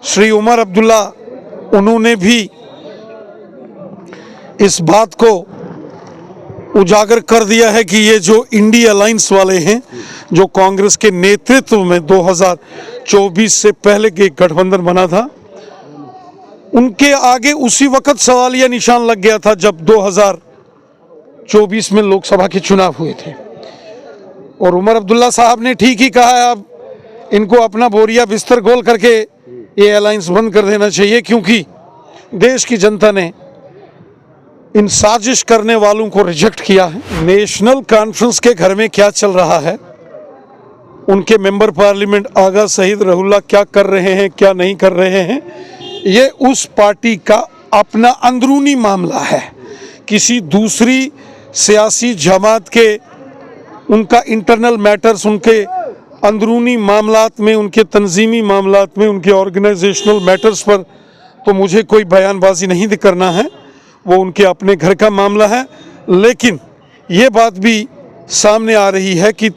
श्री उमर अब्दुल्ला उन्होंने भी इस बात को उजागर कर दिया है कि ये जो इंडिया अलायंस वाले हैं, जो कांग्रेस के नेतृत्व में 2024 से पहले के गठबंधन बना था, उनके आगे उसी वक्त सवालिया निशान लग गया था जब 2024 में लोकसभा के चुनाव हुए थे। और उमर अब्दुल्ला साहब ने ठीक ही कहा है, अब इनको अपना बोरिया बिस्तर गोल करके ये अलायंस बंद कर देना चाहिए, क्योंकि देश की जनता ने इन साजिश करने वालों को रिजेक्ट किया है। नेशनल कॉन्फ्रेंस के घर में क्या चल रहा है, उनके मेंबर पार्लियामेंट आगा शहीद रहूल्ला क्या कर रहे हैं, क्या नहीं कर रहे हैं, ये उस पार्टी का अपना अंदरूनी मामला है। किसी दूसरी सियासी जमात के उनका इंटरनल मैटर्स, उनके अंदरूनी मामलात में, उनके तंजीमी मामलात में, उनके ऑर्गेनाइजेशनल मैटर्स पर तो मुझे कोई बयानबाजी नहीं करना है, वो उनके अपने घर का मामला है। लेकिन ये बात भी सामने आ रही है कि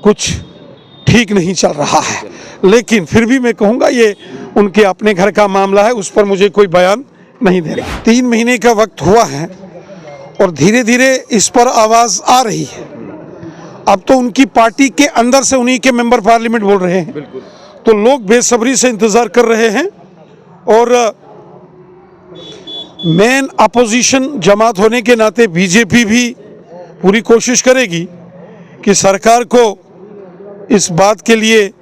कुछ ठीक नहीं चल रहा है, लेकिन फिर भी मैं कहूँगा ये उनके अपने घर का मामला है, उस पर मुझे कोई बयान नहीं दे रहा। 3 महीने का वक्त हुआ है और धीरे धीरे इस पर आवाज़ आ रही है। अब तो उनकी पार्टी के अंदर से उन्हीं के मेंबर पार्लियामेंट बोल रहे हैं, तो लोग बेसब्री से इंतज़ार कर रहे हैं। और मेन अपोजिशन जमात होने के नाते बीजेपी भी पूरी कोशिश करेगी कि सरकार को इस बात के लिए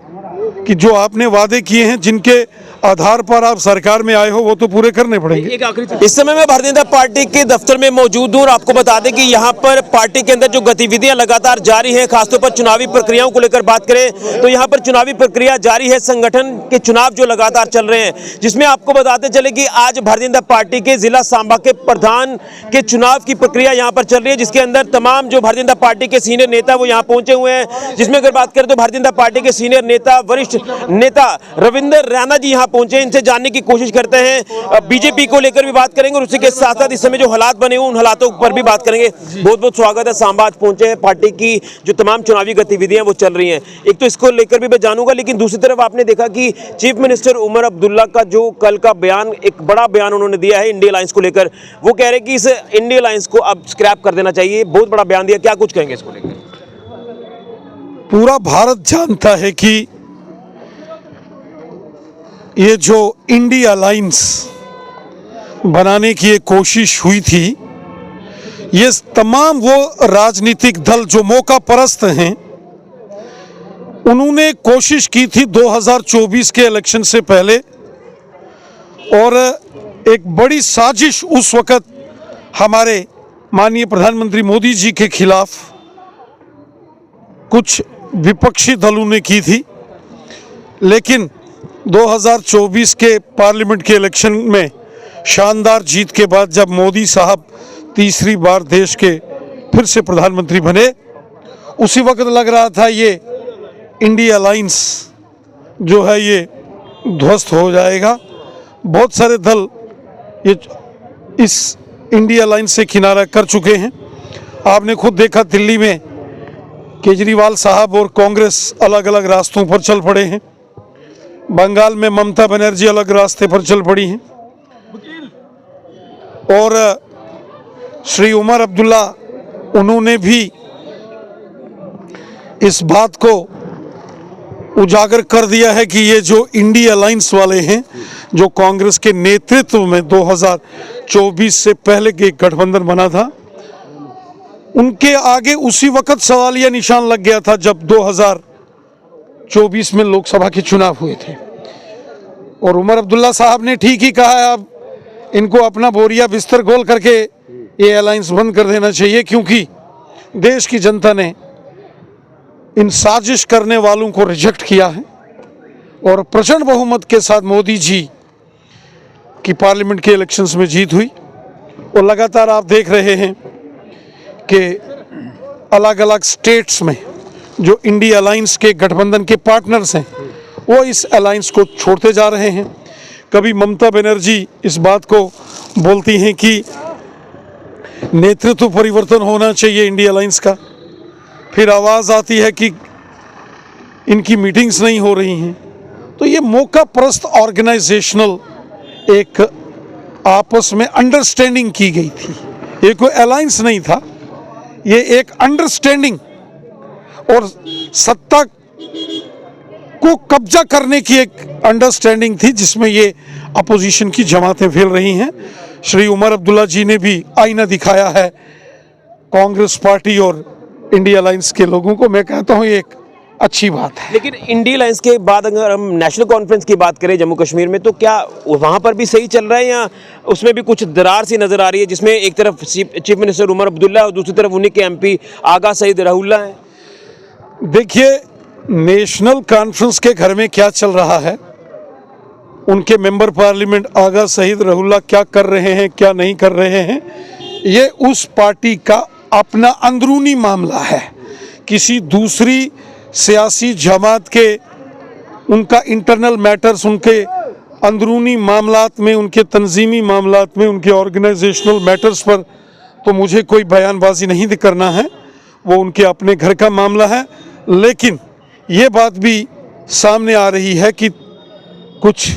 कि जो आपने वादे किए हैं, जिनके आधार पर आप सरकार में आए हो, वो तो पूरे करने पड़ेंगे। इस समय मैं भारतीय जनता पार्टी के दफ्तर में मौजूद हूं और आपको बता दें कि यहां पर पार्टी के अंदर जो गतिविधियां लगातार जारी हैं, खासतौर पर चुनावी प्रक्रियाओं को लेकर बात करें तो यहां पर चुनावी प्रक्रिया जारी है। संगठन के चुनाव जो लगातार चल रहे हैं, जिसमें आपको बताते चले कि आज भारतीय जनता पार्टी के जिला सांबा के प्रधान के चुनाव की प्रक्रिया यहां पर चल रही है, जिसके अंदर तमाम जो भारतीय जनता पार्टी के सीनियर नेता वो यहां पहुंचे हुए हैं। जिसमें अगर बात करें तो भारतीय जनता पार्टी के सीनियर नेता, वरिष्ठ नेता रविंद्र रैना जी यहां पहुंचे, इनसे जानने की कोशिश करते हैं। बीजेपी को लेकर भी बात करेंगे और उसी के साथ साथ इस समय जो हालात बने हुए उन हालातों पर भी बात करेंगे। बहुत बहुत स्वागत है, सांबा आज पहुंचे हैं। पार्टी की जो तमाम चुनावी गतिविधियां वो चल रही हैं, एक तो इसको लेकर भी मैं जानूंगा, लेकिन दूसरी तरफ आपने देखा कि चीफ मिनिस्टर उमर अब्दुल्ला का जो कल का बयान, एक बड़ा बयान उन्होंने दिया है इंडिया अलायंस को लेकर। वो कह रहे हैं कि इस इंडिया अलायंस को अब स्क्रैप कर देना चाहिए, बहुत बड़ा बयान दिया। क्या कुछ कहेंगे इसको लेकर? पूरा भारत जानता है कि ये जो इंडिया अलायंस बनाने की एक कोशिश हुई थी, ये तमाम वो राजनीतिक दल जो मौका परस्त हैं, उन्होंने कोशिश की थी 2024 के इलेक्शन से पहले, और एक बड़ी साजिश उस वक्त हमारे माननीय प्रधानमंत्री मोदी जी के खिलाफ कुछ विपक्षी दलों ने की थी। लेकिन 2024 के पार्लियामेंट के इलेक्शन में शानदार जीत के बाद जब मोदी साहब तीसरी बार देश के फिर से प्रधानमंत्री बने, उसी वक्त लग रहा था ये इंडिया अलायंस जो है ये ध्वस्त हो जाएगा। बहुत सारे दल ये इस इंडिया अलायंस से किनारा कर चुके हैं। आपने खुद देखा, दिल्ली में केजरीवाल साहब और कांग्रेस अलग अलग रास्तों पर चल पड़े हैं। बंगाल में ममता बनर्जी अलग रास्ते पर चल पड़ी हैं। और श्री उमर अब्दुल्ला उन्होंने भी इस बात को उजागर कर दिया है कि ये जो इंडिया अलायंस वाले हैं, जो कांग्रेस के नेतृत्व में 2024 से पहले के गठबंधन बना था, उनके आगे उसी वक्त सवालिया निशान लग गया था जब 2024 में लोकसभा के चुनाव हुए थे। और उमर अब्दुल्ला साहब ने ठीक ही कहा है, अब इनको अपना बोरिया बिस्तर गोल करके ये अलायंस बंद कर देना चाहिए, क्योंकि देश की जनता ने इन साजिश करने वालों को रिजेक्ट किया है। और प्रचंड बहुमत के साथ मोदी जी की पार्लियामेंट के इलेक्शंस में जीत हुई। और लगातार आप देख रहे हैं कि अलग अलग स्टेट्स में जो इंडिया अलायंस के गठबंधन के पार्टनर्स हैं, वो इस अलायंस को छोड़ते जा रहे हैं। कभी ममता बनर्जी इस बात को बोलती हैं कि नेतृत्व परिवर्तन होना चाहिए इंडिया अलायंस का, फिर आवाज़ आती है कि इनकी मीटिंग्स नहीं हो रही हैं। तो ये मौका परस्त ऑर्गेनाइजेशनल एक आपस में अंडरस्टैंडिंग की गई थी। ये कोई अलायंस नहीं था, ये एक अंडरस्टैंडिंग और सत्ता को कब्जा करने की एक अंडरस्टैंडिंग थी, जिसमें ये अपोजिशन की जमातें फैल रही हैं। श्री उमर अब्दुल्ला जी ने भी आईना दिखाया है कांग्रेस पार्टी और इंडिया अलायंस के लोगों को। मैं कहता हूँ ये एक अच्छी बात है। लेकिन इंडिया अलायंस के बाद अगर हम नेशनल कॉन्फ्रेंस की बात करें जम्मू कश्मीर में, तो क्या वहाँ पर भी सही चल रहा है या उसमें भी कुछ दरार सी नजर आ रही है, जिसमें एक तरफ चीफ मिनिस्टर उमर अब्दुल्ला और दूसरी तरफ उन्हीं के एमपी आगा सईद रहूल्ला है? देखिए, नेशनल कॉन्फ्रेंस के घर में क्या चल रहा है, उनके मेंबर पार्लियामेंट आगा सईद रहूल्ला क्या कर रहे हैं क्या नहीं कर रहे हैं, ये उस पार्टी का अपना अंदरूनी मामला है। किसी दूसरी सियासी जमात के उनका इंटरनल मैटर्स, उनके अंदरूनी मामलात में, उनके तंजीमी मामलात में, उनके ऑर्गेनाइजेशनल मैटर्स पर तो मुझे कोई बयानबाजी नहीं करना है, वो उनके अपने घर का मामला है। लेकिन ये बात भी सामने आ रही है कि कुछ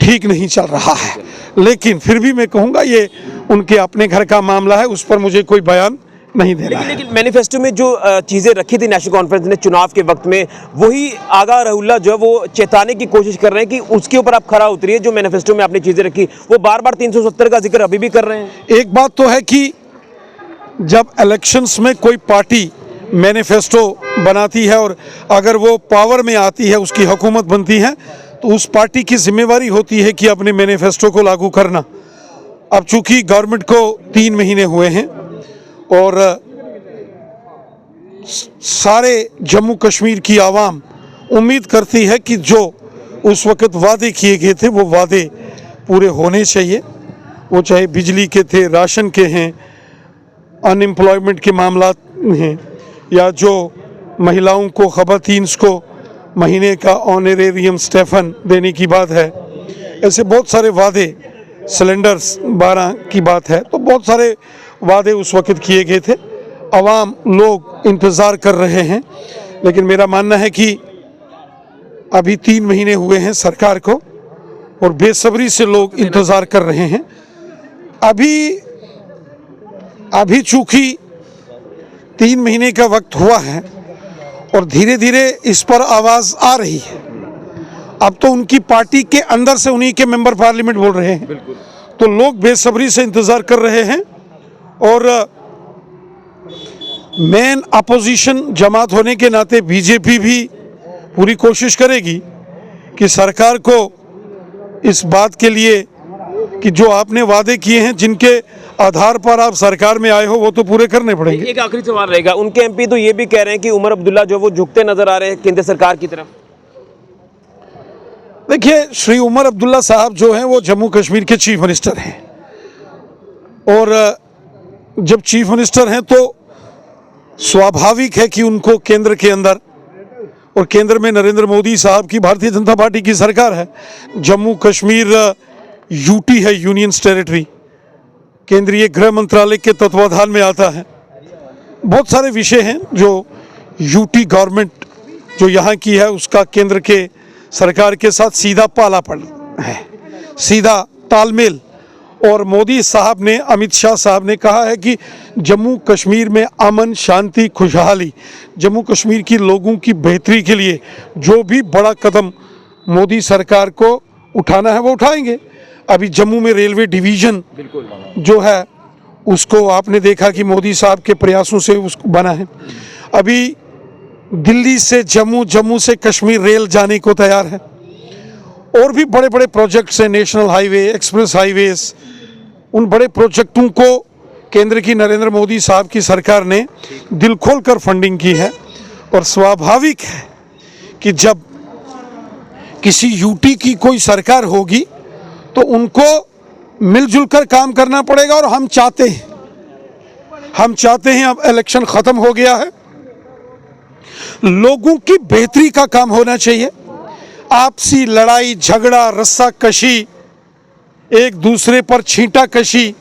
ठीक नहीं चल रहा है, लेकिन फिर भी मैं कहूँगा ये उनके अपने घर का मामला है, उस पर मुझे कोई बयान नहीं देना है। लेकिन मैनिफेस्टो में जो चीज़ें रखी थी नेशनल कॉन्फ्रेंस ने चुनाव के वक्त में, वही आगा रहूल्ला जो है वो चेताने की कोशिश कर रहे हैं कि उसके ऊपर आप खरा उतरिए। जो मैनिफेस्टो में आपने चीज़ें रखी, वो बार बार 370 का जिक्र अभी भी कर रहे हैं। एक बात तो है कि जब इलेक्शंस में कोई पार्टी मैनिफेस्टो बनाती है और अगर वो पावर में आती है, उसकी हुकूमत बनती है, तो उस पार्टी की जिम्मेवारी होती है कि अपने मैनिफेस्टो को लागू करना। अब चूंकि गवर्नमेंट को 3 महीने हुए हैं और सारे जम्मू कश्मीर की आवाम उम्मीद करती है कि जो उस वक़्त वादे किए गए थे वो वादे पूरे होने चाहिए। वो चाहे बिजली के थे, राशन के हैं, अनएम्प्लॉयमेंट के मामला हैं, या जो महिलाओं को, ख़वातीन को महीने का ऑनरेरियम स्टेफन देने की बात है। ऐसे बहुत सारे वादे, सिलेंडर्स 12 की बात है, तो बहुत सारे वादे उस वक़्त किए गए थे। आवाम लोग इंतज़ार कर रहे हैं, लेकिन मेरा मानना है कि अभी 3 महीने हुए हैं सरकार को और बेसब्री से लोग इंतज़ार कर रहे हैं। अभी चूँकि 3 महीने का वक्त हुआ है और धीरे धीरे इस पर आवाज़ आ रही है। अब तो उनकी पार्टी के अंदर से उन्हीं के मेंबर पार्लियामेंट बोल रहे हैं, तो लोग बेसब्री से इंतज़ार कर रहे हैं। और मेन अपोजिशन जमात होने के नाते बीजेपी भी पूरी कोशिश करेगी कि सरकार को इस बात के लिए कि जो आपने वादे किए हैं, जिनके आधार पर आप सरकार में आए हो, वो तो पूरे करने पड़ेंगे। एक आखिरी सवाल रहेगा, उनके एमपी तो ये भी कह रहे हैं कि उमर अब्दुल्ला जो वो झुकते नजर आ रहे हैं केंद्र सरकार की तरफ। देखिए, श्री उमर अब्दुल्ला साहब जो हैं वो जम्मू कश्मीर के चीफ मिनिस्टर हैं, और जब चीफ मिनिस्टर हैं तो स्वाभाविक है कि उनको केंद्र के अंदर, और केंद्र में नरेंद्र मोदी साहब की भारतीय जनता पार्टी की सरकार है। जम्मू कश्मीर यूटी है, यूनियन टेरिटरी, केंद्रीय गृह मंत्रालय के तत्वाधान में आता है। बहुत सारे विषय हैं जो यूटी गवर्नमेंट जो यहाँ की है उसका केंद्र के सरकार के साथ सीधा पालापन है, सीधा तालमेल। और मोदी साहब ने, अमित शाह साहब ने कहा है कि जम्मू कश्मीर में अमन, शांति, खुशहाली, जम्मू कश्मीर की लोगों की बेहतरी के लिए जो भी बड़ा कदम मोदी सरकार को उठाना है वो उठाएंगे। अभी जम्मू में रेलवे डिवीज़न जो है उसको आपने देखा कि मोदी साहब के प्रयासों से उसको बना है। अभी दिल्ली से जम्मू, जम्मू से कश्मीर रेल जाने को तैयार है, और भी बड़े बड़े प्रोजेक्ट्स हैं, नेशनल हाईवे, एक्सप्रेस हाईवेज। उन बड़े प्रोजेक्टों को केंद्र की नरेंद्र मोदी साहब की सरकार ने दिल खोल कर फंडिंग की है। और स्वाभाविक है कि जब किसी यूटी की कोई सरकार होगी तो उनको मिलजुल कर काम करना पड़ेगा। और हम चाहते हैं अब इलेक्शन ख़त्म हो गया है, लोगों की बेहतरी का काम होना चाहिए। आपसी लड़ाई झगड़ा, रस्सा कशी, एक दूसरे पर छींटा कशी,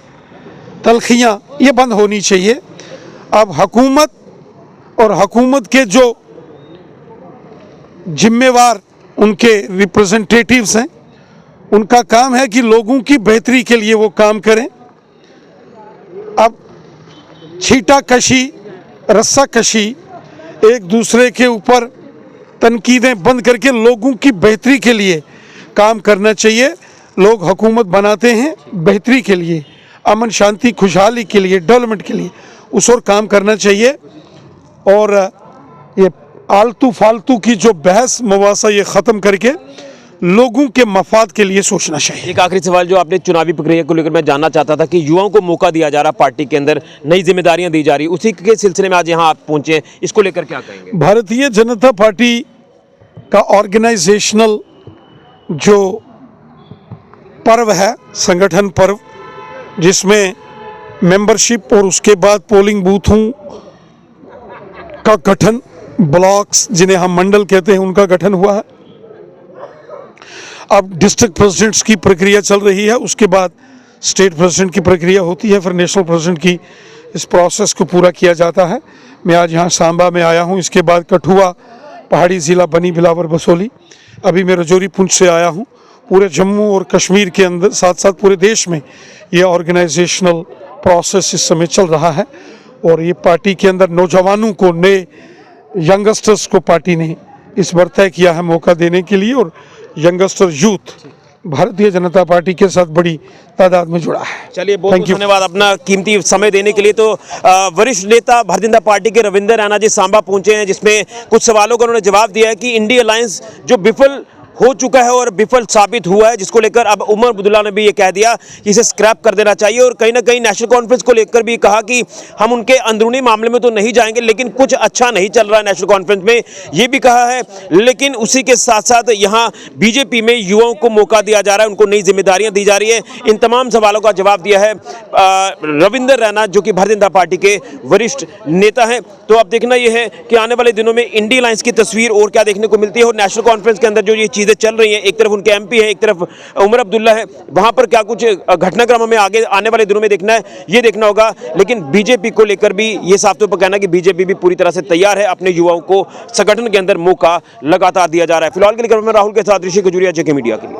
तलखियां, ये बंद होनी चाहिए। अब हुकूमत और हुकूमत के जो जिम्मेवार उनके रिप्रेजेंटेटिव्स हैं, उनका काम है कि लोगों की बेहतरी के लिए वो काम करें। अब छीटा कशी, रस्सा कशी, एक दूसरे के ऊपर तनकीदें बंद करके लोगों की बेहतरी के लिए काम करना चाहिए। लोग हुकूमत बनाते हैं बेहतरी के लिए, अमन शांति खुशहाली के लिए, डेवलपमेंट के लिए, उस और काम करना चाहिए। और ये आलतू फालतू की जो बहस मवासा ये ख़त्म करके लोगों के मफाद के लिए सोचना चाहिए। एक आखिरी सवाल जो आपने चुनावी प्रक्रिया को लेकर मैं जानना चाहता था कि युवाओं को मौका दिया जा रहा, पार्टी के अंदर नई जिम्मेदारियां दी जा रही, उसी के सिलसिले में आज यहाँ आप पहुंचे हैं, इसको लेकर क्या कहेंगे? भारतीय जनता पार्टी का ऑर्गेनाइजेशनल जो पर्व है, संगठन पर्व, जिसमें मेंबरशिप और उसके बाद पोलिंग बूथों का गठन, ब्लॉक्स जिन्हें हम मंडल कहते हैं, उनका गठन हुआ है। अब डिस्ट्रिक्ट प्रेसिडेंट्स की प्रक्रिया चल रही है, उसके बाद स्टेट प्रेसिडेंट की प्रक्रिया होती है, फिर नेशनल प्रेसिडेंट की। इस प्रोसेस को पूरा किया जाता है। मैं आज यहाँ सांबा में आया हूँ, इसके बाद कठुआ, पहाड़ी ज़िला, बनी बिलावर, बसोली, अभी मैं रजौरी पुंछ से आया हूँ। पूरे जम्मू और कश्मीर के अंदर, साथ साथ पूरे देश में ये ऑर्गेनाइजेशनल प्रोसेस इस समय चल रहा है। और ये पार्टी के अंदर नौजवानों को, नए यंगस्टर्स को पार्टी ने इस बार तय किया है मौका देने के लिए, और youngster youth Bharatiya Janata party के साथ बड़ी तादाद में जुड़ा है। चलिए, बहुत धन्यवाद अपना कीमती समय देने के लिए। तो वरिष्ठ नेता भारतीय जनता पार्टी के रविंद्र रैना जी सांबा पहुंचे हैं, जिसमें कुछ सवालों का उन्होंने जवाब दिया है कि इंडी अलायंस जो विफल हो चुका है और विफल साबित हुआ है, जिसको लेकर अब उमर अब्दुल्ला ने भी ये कह दिया कि इसे स्क्रैप कर देना चाहिए। और कहीं ना कहीं नेशनल कॉन्फ्रेंस को लेकर भी कहा कि हम उनके अंदरूनी मामले में तो नहीं जाएंगे, लेकिन कुछ अच्छा नहीं चल रहा है नेशनल कॉन्फ्रेंस में, ये भी कहा है। लेकिन उसी के साथ साथ यहाँ बीजेपी में युवाओं को मौका दिया जा रहा है, उनको नई जिम्मेदारियां दी जा रही है। इन तमाम सवालों का जवाब दिया है रविंद्र रैना, जो कि भारतीय जनता पार्टी के वरिष्ठ नेता हैं। तो अब देखना यह है कि आने वाले दिनों में इंडी अलायंस की तस्वीर और क्या देखने को मिलती है, और नेशनल कॉन्फ्रेंस के अंदर जो ये चीजें चल रही हैं, एक तरफ उनके एमपी है, एक तरफ उमर अब्दुल्ला है, वहां पर क्या कुछ घटनाक्रम हमें आगे आने वाले दिनों में देखना है, ये देखना होगा। लेकिन बीजेपी को लेकर भी ये साफ तौर पर कहना कि बीजेपी भी पूरी तरह से तैयार है, अपने युवाओं को संगठन के अंदर मौका लगातार दिया जा रहा है। फिलहाल के लिए मैं राहुल के साथ ऋषि खजूरिया, जेके मीडिया के लिए।